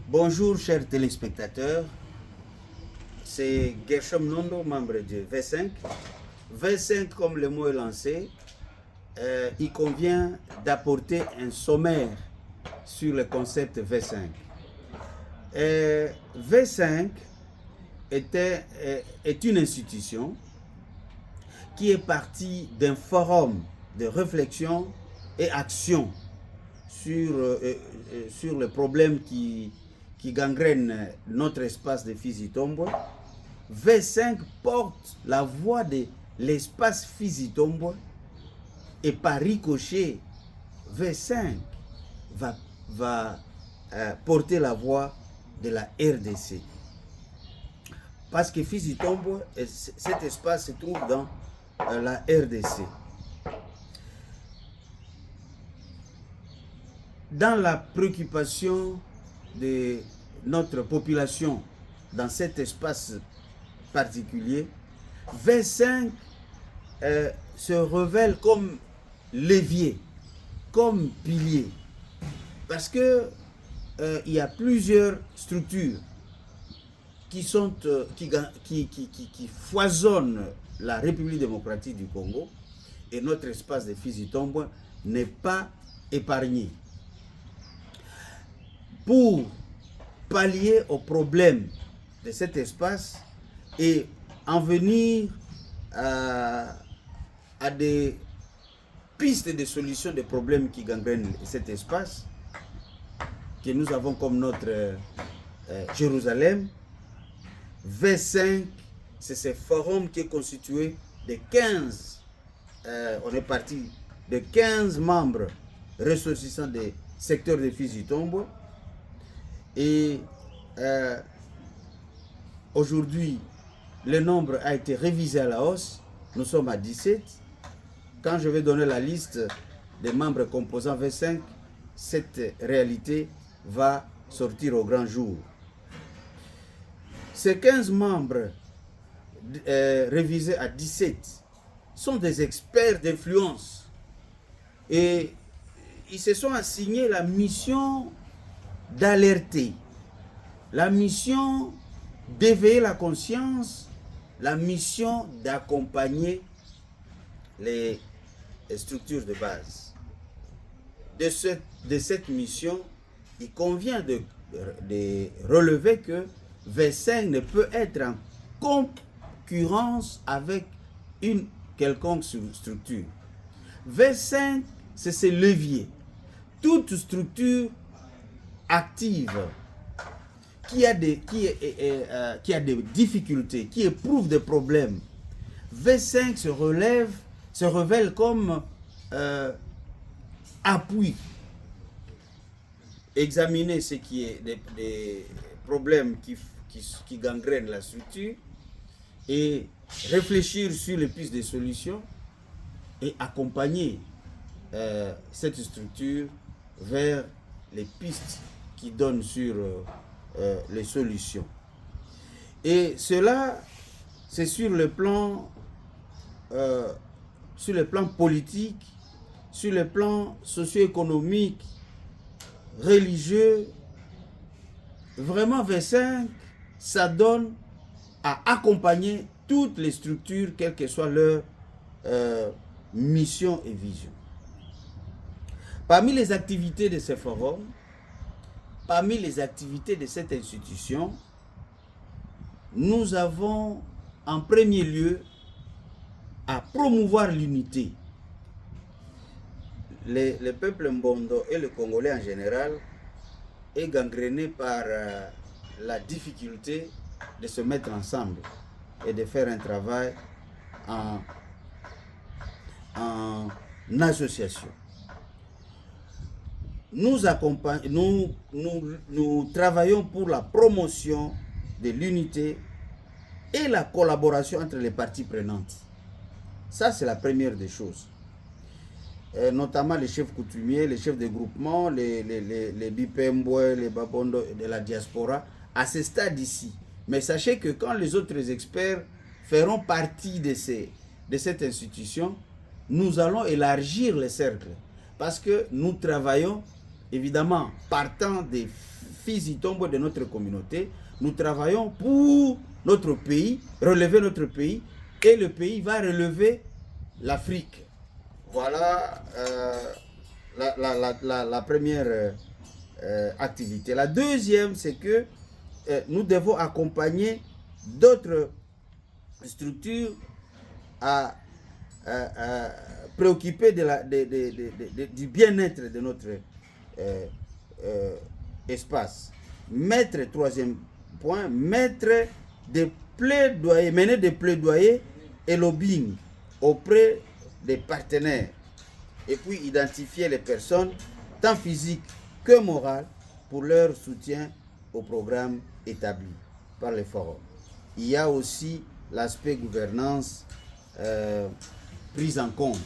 Bonjour chers téléspectateurs, c'est Gershom Nondo, membre de V5. V5, comme le mot est lancé, il convient d'apporter un sommaire sur le concept V5. V5 est une institution qui est partie d'un forum de réflexion et action sur les problèmes qui gangrènent notre espace de Fizi-Tombwe. V5 porte la voix de l'espace Fizi-Tombwe et par ricochet, V5 va porter la voix de la RDC. Parce que Fizi-Tombwe, cet espace se trouve dans la RDC. Dans la préoccupation de notre population dans cet espace particulier, V5 se révèle comme levier, comme pilier, parce que il y a plusieurs structures qui foisonnent la République démocratique du Congo, et notre espace de Fizi-Tombwe n'est pas épargné. Pour pallier aux problèmes de cet espace et en venir à des pistes de solutions des problèmes qui gangrènent cet espace, que nous avons comme notre Jérusalem, V5, c'est ce forum qui est constitué de 15, on est parti de 15 membres ressortissants des secteurs de Fizi-Tombwe. Et aujourd'hui, le nombre a été révisé à la hausse. Nous sommes à 17. Quand je vais donner la liste des membres composant V5, cette réalité va sortir au grand jour. Ces 15 membres révisés à 17 sont des experts d'influence. Et ils se sont assignés la mission d'alerter, la mission d'éveiller la conscience, la mission d'accompagner les structures de base. De cette mission, il convient de relever que V5 ne peut être en concurrence avec une quelconque structure. V5, c'est ce levier. Toute structure active, qui a des difficultés, qui éprouve des problèmes, V5 se révèle comme appui. Examiner ce qui est des problèmes qui gangrènent la structure et réfléchir sur les pistes de solutions et accompagner cette structure vers les pistes qui donnent sur les solutions. Et cela, c'est sur le plan politique, sur le plan socio-économique, religieux. Vraiment, V5, ça donne à accompagner toutes les structures, quelle que soit leur mission et vision. Parmi les activités de ce forum, parmi les activités de cette institution, nous avons en premier lieu à promouvoir l'unité. Le peuple Mbondo et le Congolais en général est gangréné par la difficulté de se mettre ensemble et de faire un travail en association. Nous travaillons pour la promotion de l'unité et la collaboration entre les parties prenantes. Ça, c'est la première des choses. Notamment les chefs coutumiers, les chefs de groupement, les Bipembwe, les Babondo de la diaspora, à ce stade ici. Mais sachez que quand les autres experts feront partie de cette institution, nous allons élargir le cercle. Parce que nous travaillons, évidemment, partant des Fizi-Tombo de notre communauté. Nous travaillons pour notre pays, relever notre pays, et le pays va relever l'Afrique. Voilà la première activité. La deuxième, c'est que nous devons accompagner d'autres structures à préoccuper du bien-être de notre espace. Troisième point, mener des plaidoyers et lobbying auprès des partenaires. Et puis identifier les personnes, tant physiques que morales, pour leur soutien au programme établi par les forums. Il y a aussi l'aspect gouvernance prise en compte.